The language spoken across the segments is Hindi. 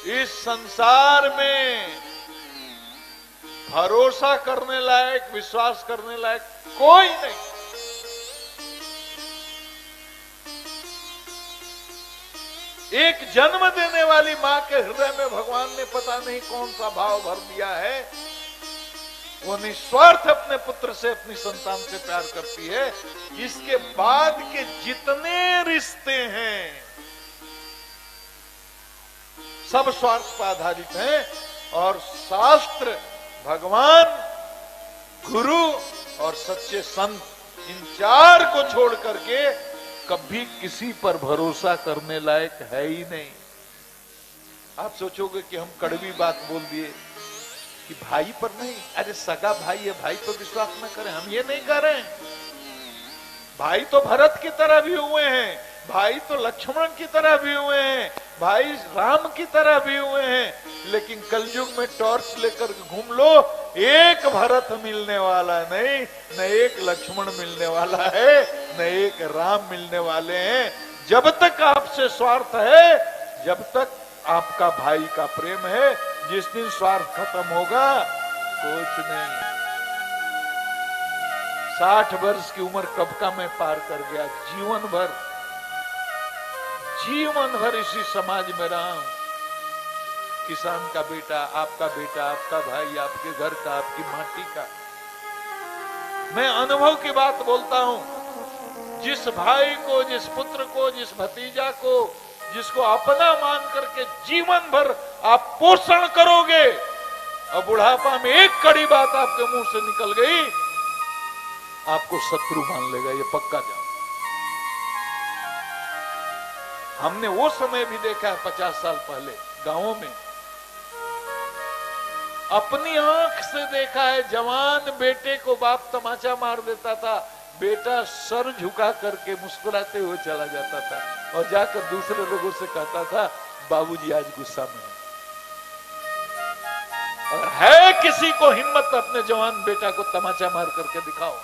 इस संसार में भरोसा करने लायक, विश्वास करने लायक कोई नहीं। एक जन्म देने वाली मां के हृदय में भगवान ने पता नहीं कौन सा भाव भर दिया है। वो निस्वार्थ अपने पुत्र से, अपनी संतान से प्यार करती है। इसके बाद के जितने रिश्ते हैं सब स्वार्थ पर आधारित हैं। और शास्त्र, भगवान, गुरु और सच्चे संत, इन चार को छोड़ करके कभी किसी पर भरोसा करने लायक है ही नहीं। आप सोचोगे कि हम कड़वी बात बोल दिए कि भाई पर नहीं, अरे सगा भाई है, भाई पर विश्वास न करें, हम ये नहीं कर रहे हैं। भाई तो भरत की तरह भी हुए हैं, भाई तो लक्ष्मण की तरह भी हुए हैं, भाई राम की तरह भी हुए हैं। लेकिन कलयुग में टॉर्च लेकर घूम लो, एक भरत मिलने वाला नहीं, न एक लक्ष्मण मिलने वाला है, न एक राम मिलने वाले हैं। जब तक आपसे स्वार्थ है, जब तक आपका भाई का प्रेम है, जिस दिन स्वार्थ खत्म होगा कुछ नहीं। 60 वर्ष की उम्र कब का मैं पार कर गया, जीवन भर इसी समाज में रहा हूं। किसान का बेटा, आपका भाई, आपके घर का, आपकी माटी का। मैं अनुभव की बात बोलता हूं। जिस भाई को, जिस पुत्र को, जिस भतीजा को, जिसको अपना मान करके जीवन भर आप पोषण करोगे, और बुढ़ापा में एक कड़ी बात आपके मुंह से निकल गई, आपको शत्रु मान लेगा, ये पक्का जान। हमने वो समय भी देखा है 50 साल पहले गांवों में, अपनी आंख से देखा है। जवान बेटे को बाप तमाचा मार देता था, बेटा सर झुका करके मुस्कुराते हुए चला जाता था और जाकर दूसरे लोगों से कहता था, बाबूजी आज गुस्सा में है। और है किसी को हिम्मत, अपने जवान बेटा को तमाचा मार करके दिखाओ।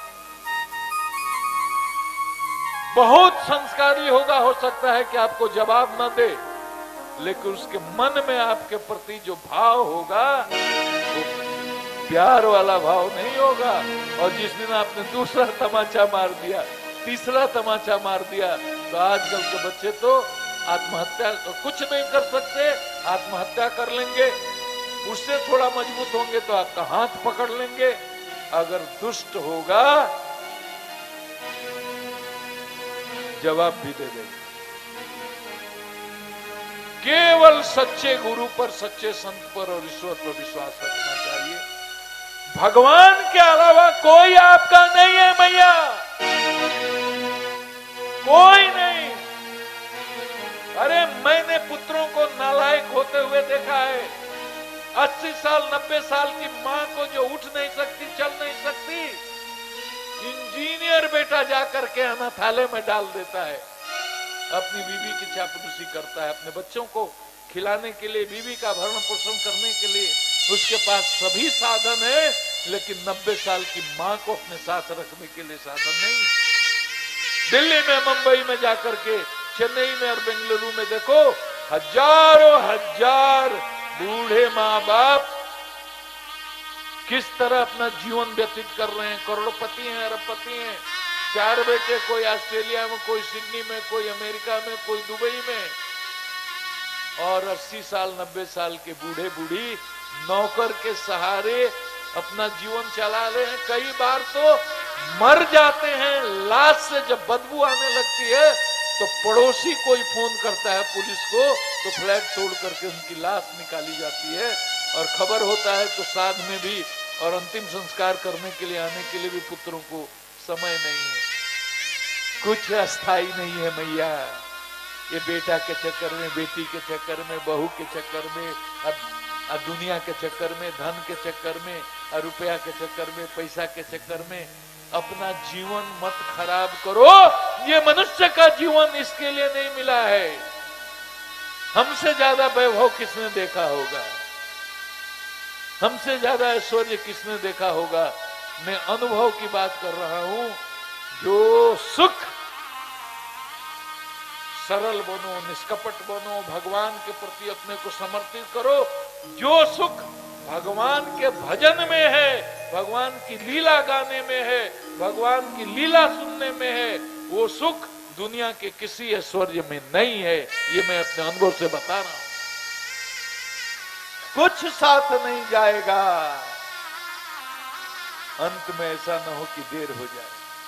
बहुत संस्कारी होगा, हो सकता है कि आपको जवाब न दे, लेकिन उसके मन में आपके प्रति जो भाव होगा वो प्यार वाला भाव नहीं होगा। और जिस दिन आपने दूसरा तमाचा मार दिया, तीसरा तमाचा मार दिया, तो आजकल के बच्चे तो आत्महत्या, कुछ नहीं कर सकते, आत्महत्या कर लेंगे। उससे थोड़ा मजबूत होंगे तो आपका हाथ पकड़ लेंगे। अगर दुष्ट होगा जवाब भी दे देंगे। केवल सच्चे गुरु पर, सच्चे संत पर और ईश्वर पर विश्वास रखना चाहिए। भगवान के अलावा कोई आपका नहीं है मैया, कोई नहीं। अरे मैंने पुत्रों को नालायक होते हुए देखा है। 80 साल 90 साल की मां को जो उठ नहीं सकती, चल नहीं सकती, इंजीनियर बेटा जाकर के अनाथालय में डाल देता है, अपनी बीवी की चापलूसी करता है। अपने बच्चों को खिलाने के लिए, बीवी का भरण पोषण करने के लिए उसके पास सभी साधन है, लेकिन 90 साल की मां को अपने साथ रखने के लिए साधन नहीं। दिल्ली में, मुंबई में जाकर के, चेन्नई में और बेंगलुरु में देखो, हजारों हजार बूढ़े माँ बाप किस तरह अपना जीवन व्यतीत कर रहे हैं। करोड़पति हैं, अरबपति हैं, 4 बेटे, कोई ऑस्ट्रेलिया में, कोई सिडनी में, कोई अमेरिका में, कोई दुबई में। और 80 साल 90 साल के बूढ़े बूढ़ी नौकर के सहारे अपना जीवन चला रहे हैं। कई बार तो मर जाते हैं। लाश से जब बदबू आने लगती है तो पड़ोसी कोई फोन करता है पुलिस को, तो फ्लैट तोड़ करके उनकी लाश निकाली जाती है। और खबर होता है तो साथ में भी और अंतिम संस्कार करने के लिए आने के लिए भी पुत्रों को समय नहीं है। कुछ अस्थाई नहीं है मैया। ये बेटा के चक्कर में, बेटी के चक्कर में, बहू के चक्कर में, अब दुनिया के चक्कर में, धन के चक्कर में, रुपया के चक्कर में, पैसा के चक्कर में अपना जीवन मत खराब करो। ये मनुष्य का जीवन इसके लिए नहीं मिला है। हमसे ज्यादा वैभव किसने देखा होगा, हमसे ज्यादा ऐश्वर्य किसने देखा होगा। मैं अनुभव की बात कर रहा हूं। जो सुख सरल बनो, निष्कपट बनो, भगवान के प्रति अपने को समर्पित करो। जो सुख भगवान के भजन में है, भगवान की लीला गाने में है, भगवान की लीला सुनने में है, वो सुख दुनिया के किसी ऐश्वर्य में नहीं है। ये मैं अपने अनुभव से बता रहा हूं। कुछ साथ नहीं जाएगा, अंत में ऐसा न हो कि देर हो जाए।